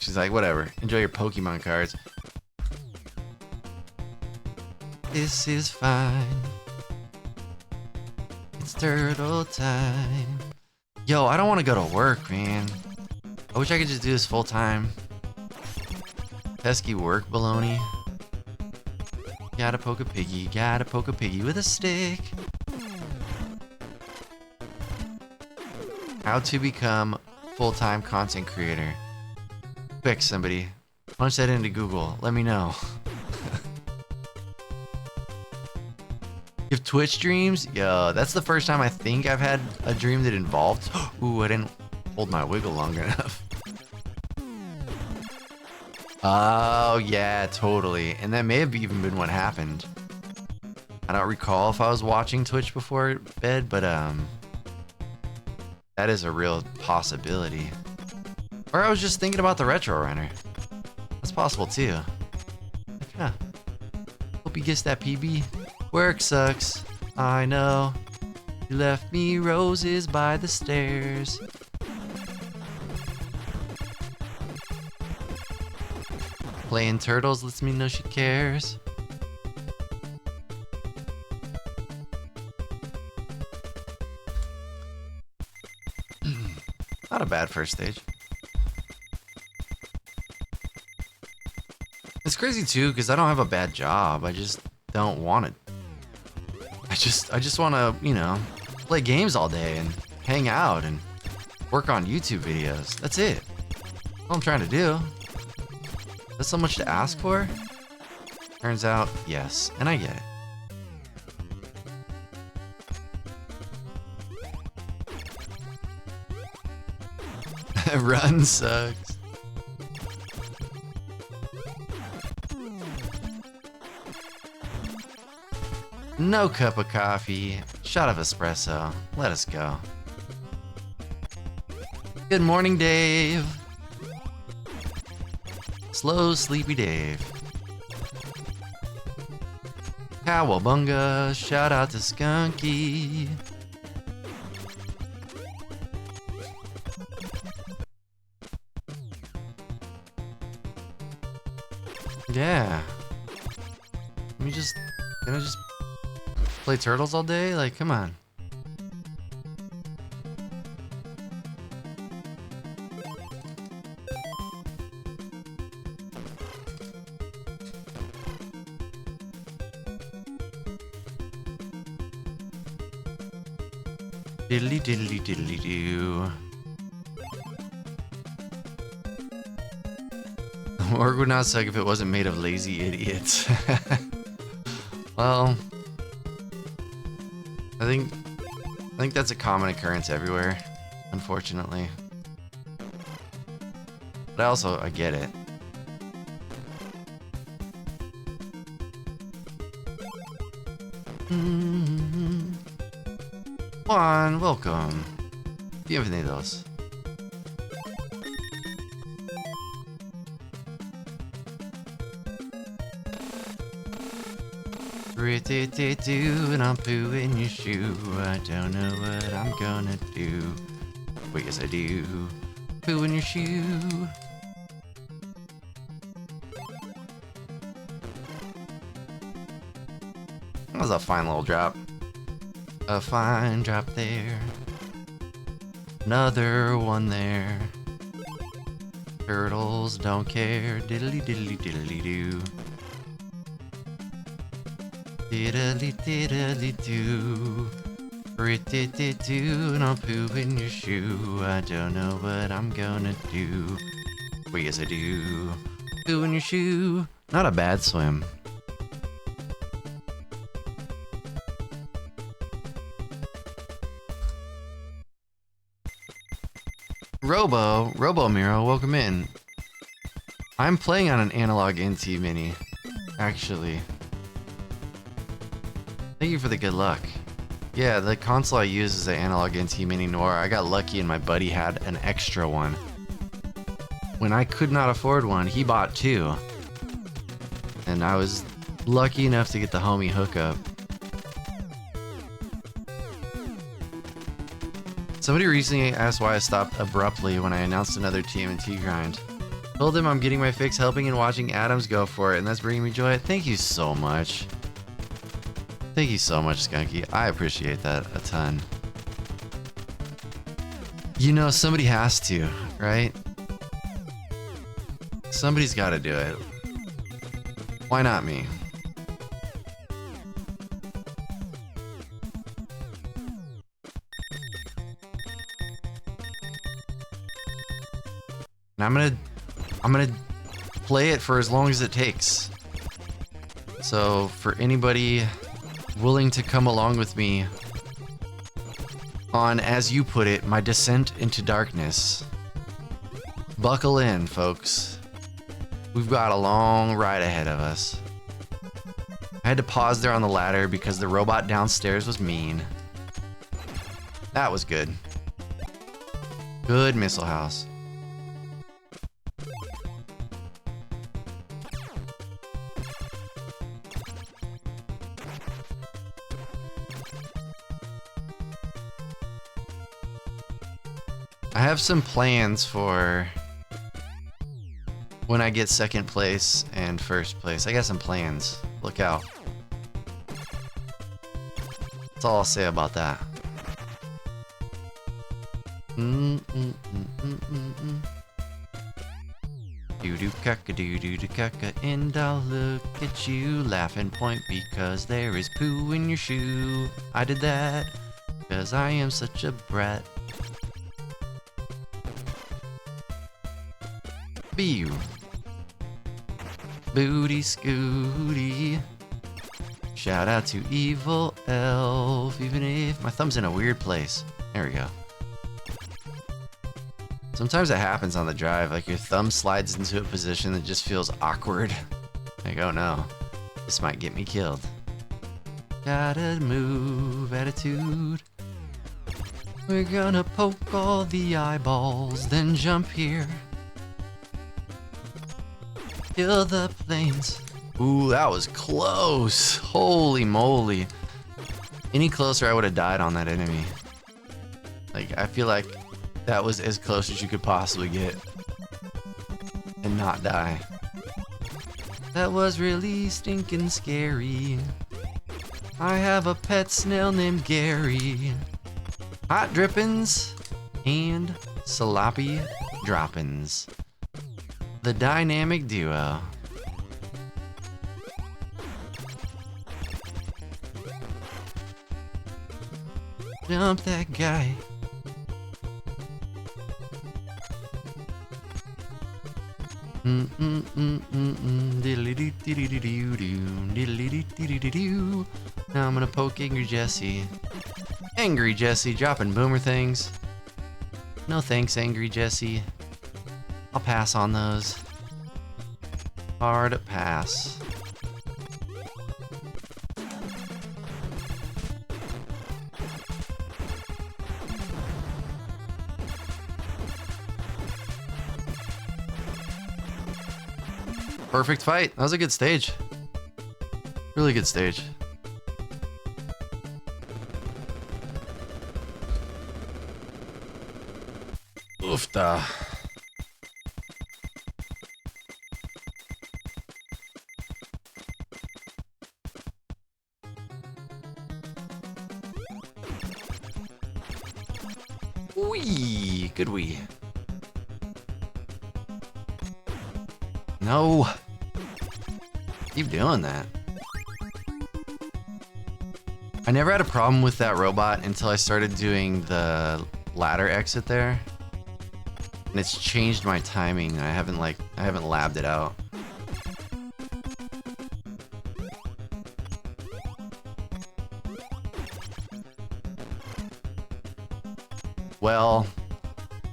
She's like, whatever. Enjoy your Pokemon cards. This is fine. It's turtle time. Yo, I don't want to go to work, man. I wish I could just do this full time. Pesky work baloney. Gotta poke a piggy with a stick. How to become full-time content creator. Quick, somebody. Punch that into Google. Let me know. If Twitch streams, yo, that's the first time I think I've had a dream that involved. Ooh, I didn't hold my wiggle long enough. Oh, yeah, totally. And that may have even been what happened. I don't recall if I was watching Twitch before bed, but that is a real possibility. Or I was just thinking about the Retro Runner. That's possible too. Like, huh. Hope he gets that PB. Work sucks. I know. You left me roses by the stairs. Playing Turtles lets me know she cares. Not a bad first stage. It's crazy too, because I don't have a bad job. I just don't want it. I just want to, you know, play games all day and hang out and work on YouTube videos. That's it. That's all I'm trying to do. That's so much to ask for? Turns out, yes, and I get it. Run sucks. No cup of coffee, shot of espresso. Let us go. Good morning, Dave. Slow, sleepy Dave. Cowabunga, shout out to Skunky. Yeah. Can I just play Turtles all day? Like, come on. Diddly diddly diddly doo. Work would not suck if it wasn't made of lazy idiots. Well, I think that's a common occurrence everywhere, unfortunately. But I get it. Juan, welcome. Bienvenidos. And I'm poo in your shoe. I don't know what I'm gonna do. Wait, yes I do. Poo in your shoe. That was a fine little drop. A fine drop there. Another one there. Turtles don't care. Diddly diddly diddly doo. Diddly diddly doo. Ritty doo, and I'll poo in your shoe. I don't know what I'm gonna do. Well, yes I do. Poo in your shoe. Not a bad swim. Robo Miro, welcome in. I'm playing on an analog NT Mini, actually. Thank you for the good luck. Yeah, the console I use is an analog NT Mini Noir. I got lucky and my buddy had an extra one. When I could not afford one, he bought two. And I was lucky enough to get the homie hookup. Somebody recently asked why I stopped abruptly when I announced another TMNT grind. Told him I'm getting my fix helping and watching Adams go for it, and that's bringing me joy. Thank you so much. Thank you so much, Skunky. I appreciate that a ton. You know, somebody has to, right? Somebody's got to do it. Why not me? And I'm gonna play it for as long as it takes. So for anybody willing to come along with me on, as you put it, my descent into darkness, buckle in, folks. We've got a long ride ahead of us. I had to pause there on the ladder because the robot downstairs was mean. That was good. Good missile house. I have some plans for when I get second place and first place. I got some plans. Look out. That's all I'll say about that. Doo-doo kaka doo-doo kaka, and I'll look at you, laugh and point because there is poo in your shoe. I did that because I am such a brat. Bew. Booty Scooty. Shout out to Evil Elf, even if my thumb's in a weird place. There we go. Sometimes it happens on the drive, like your thumb slides into a position that just feels awkward. Like, oh no, this might get me killed. Gotta move attitude. We're gonna poke all the eyeballs, then jump here. Kill the planes. Ooh, that was close. Holy moly. Any closer, I would have died on that enemy. Like, I feel like that was as close as you could possibly get and not die. That was really stinking scary. I have a pet snail named Gary. Hot drippins and sloppy droppins. The dynamic duo. Jump that guy. Now I'm gonna poke Angry Jesse. Angry Jesse dropping boomer things. No thanks, Angry Jesse. I'll pass on those. Hard pass. Perfect fight. That was a good stage. Really good stage. Oofta. Wee, good wee. No. Keep doing that. I never had a problem with that robot until I started doing the ladder exit there. And it's changed my timing. I haven't labbed it out. Well,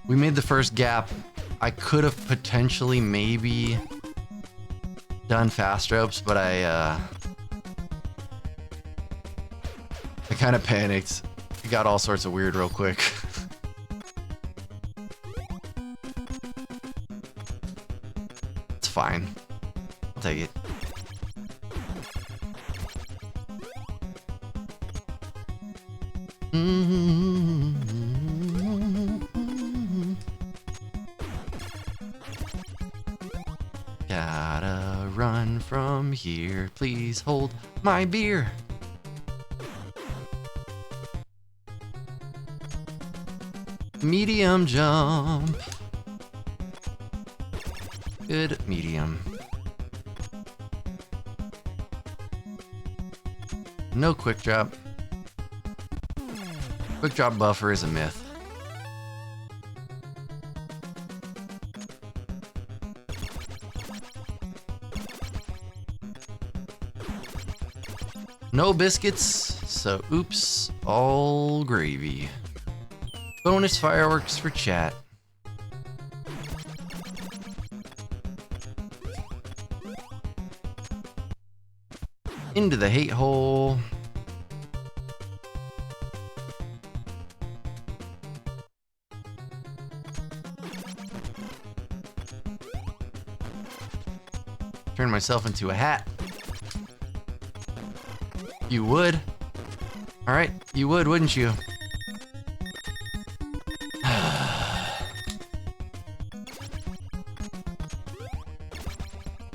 we made the first gap. I could have potentially maybe done fast ropes, but I kind of panicked. It got all sorts of weird real quick. It's fine. I'll take it. run from here. Please hold my beer. Medium jump. Good medium. No quick drop. Quick drop buffer is a myth. No biscuits, so oops, all gravy. Bonus fireworks for chat. Into the hate hole. Turn myself into a hat. You would. All right, you would, wouldn't you?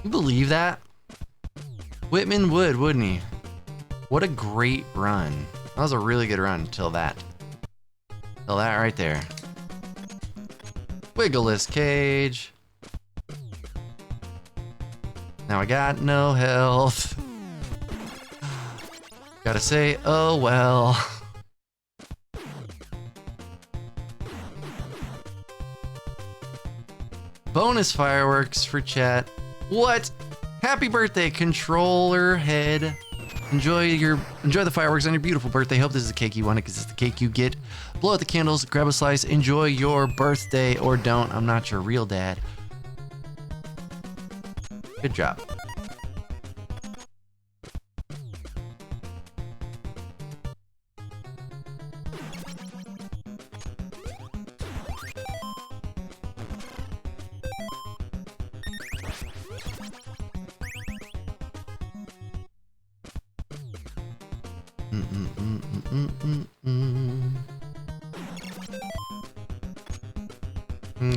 You believe that? Whitman would, wouldn't he? What a great run. That was a really good run until that. Till that right there. Wiggleless cage. Now I got no health. Gotta say, oh well. Bonus fireworks for chat. What? Happy birthday, controller head. Enjoy the fireworks on your beautiful birthday. Hope this is the cake you wanted, because it's the cake you get. Blow out the candles, grab a slice, enjoy your birthday, or don't. I'm not your real dad. Good job.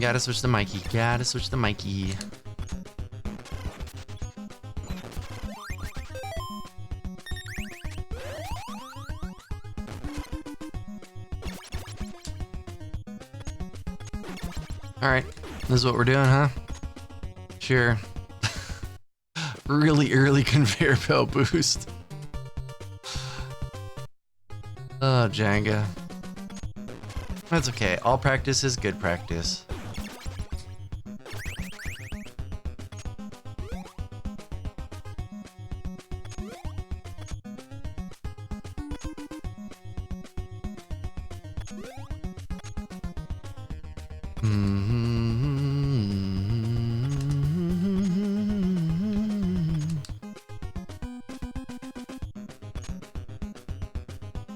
Gotta switch the Mikey. Gotta switch the Mikey. Alright, this is what we're doing, huh? Sure. Really early conveyor belt boost. Oh, Jenga. That's okay. All practice is good practice.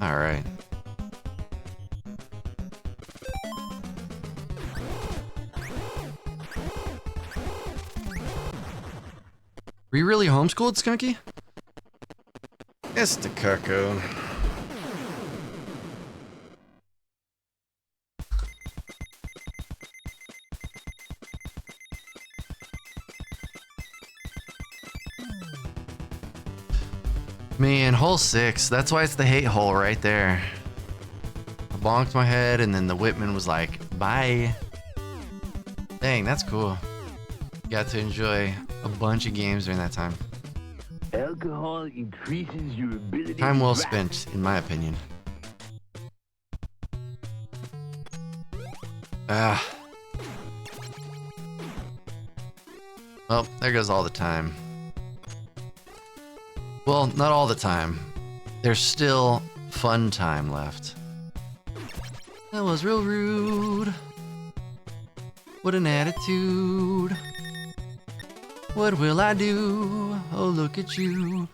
All right. Were you really homeschooled, Skunky? It's the cuckoo. Man, hole 6. That's why it's the hate hole right there. I bonked my head and then the Whitman was like, bye. Dang, that's cool. Got to enjoy a bunch of games during that time. Alcohol increases your ability. Time well spent, in my opinion. Ah. Well, there goes all the time. Well, not all the time. There's still fun time left. That was real rude. What an attitude. What will I do? Oh, look at you.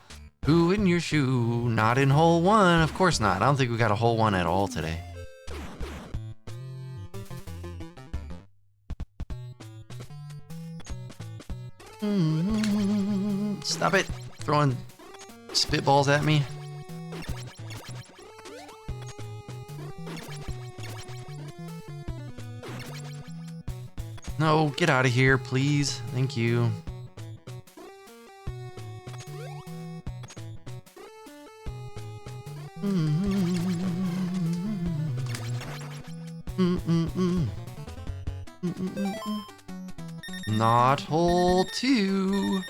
Who in your shoe? Not in hole 1. Of course not. I don't think we got a hole 1 at all today. Stop it. Throwing spitballs at me. No, get out of here, please. Thank you. Mm-mm-mm. Mm-mm-mm. Not hole 2.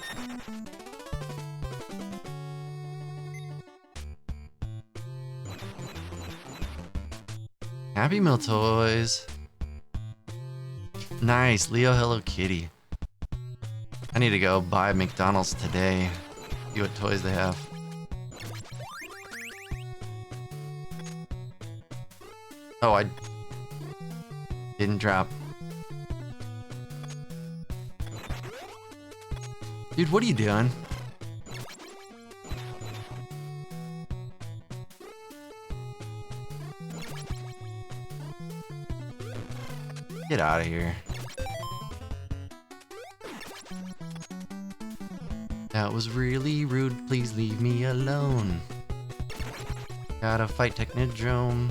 Happy Meal toys. Nice, Leo Hello Kitty. I need to go buy McDonald's today. See what toys they have. Oh, I didn't drop. Dude, what are you doing? Get out of here. That was really rude. Please leave me alone. Gotta fight Technodrome.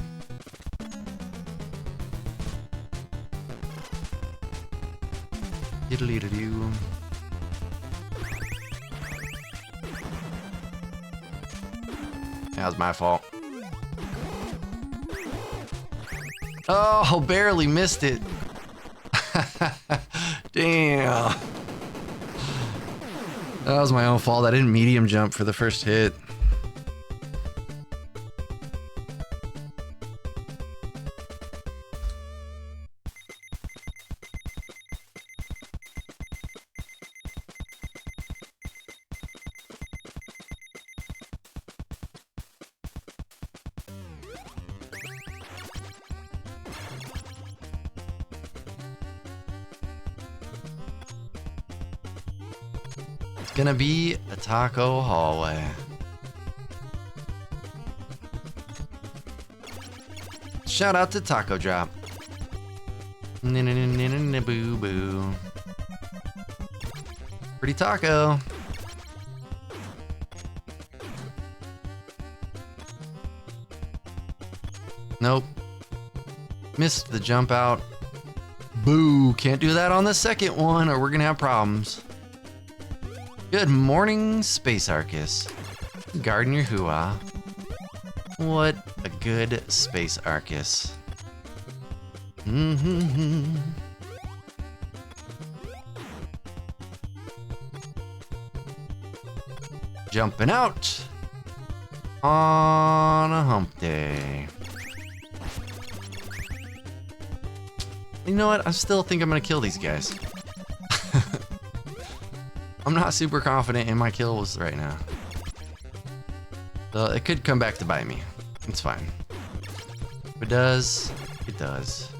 Diddly-doo. That was my fault. Oh, barely missed it. Damn. That was my own fault. I didn't medium jump for the first hit. Gonna be a taco hallway. Shout out to Taco Drop. Boo boo. Pretty taco. Nope. Missed the jump out. Boo. Can't do that on the second one or we're gonna have problems. Good morning, Space Arcus. Guarding your hoo-ah. What a good Space Arcus. Jumping out on a hump day. You know what? I still think I'm gonna kill these guys. I'm not super confident in my kills right now. So it could come back to bite me. It's fine. If it does, it does.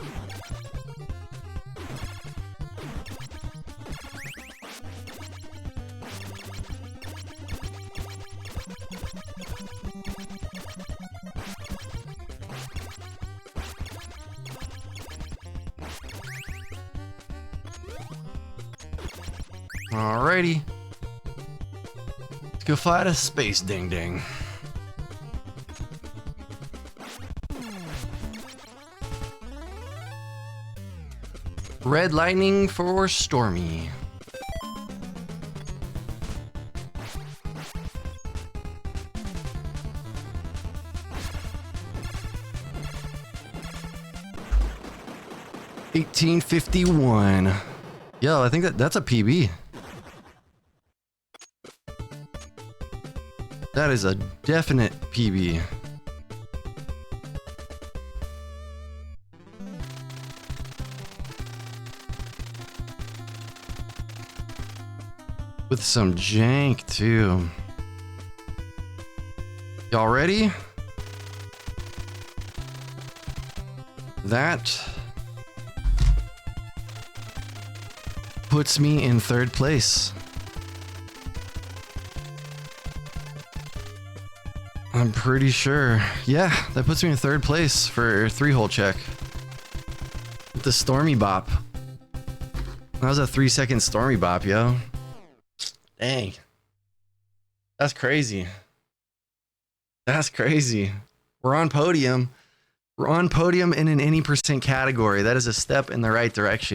Alrighty. Let's go fly to space, ding ding. Red lightning for Stormy. $18.51. Yo, I think that's a PB. That is a definite PB. With some jank too. Y'all ready? That puts me in third place. I'm pretty sure. Yeah, that puts me in third place for 3-hole check. With the Stormy Bop. That was a 3-second Stormy Bop, yo. Dang. That's crazy. That's crazy. We're on podium. We're on podium in an any percent category. That is a step in the right direction.